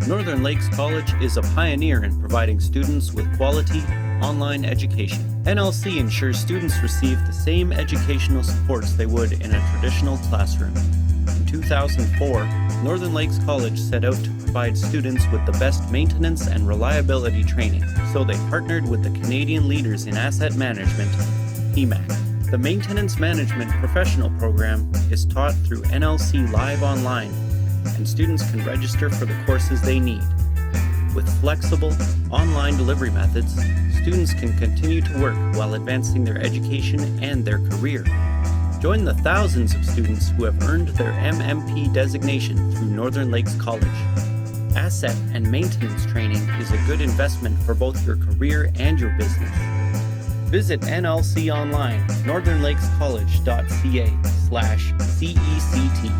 Northern Lakes College is a pioneer in providing students with quality online education. NLC ensures students receive the same educational supports they would in a traditional classroom. In 2004, Northern Lakes College set out to provide students with the best maintenance and reliability training, so they partnered with the Canadian leaders in asset management, PEMAC. The Maintenance Management Professional Program is taught through NLC Live Online, and students can register for the courses they need. With flexible, online delivery methods, students can continue to work while advancing their education and their career. Join the thousands of students who have earned their MMP designation through Northern Lakes College. Asset and maintenance training is a good investment for both your career and your business. Visit NLC online, northernlakescollege.ca/CECT.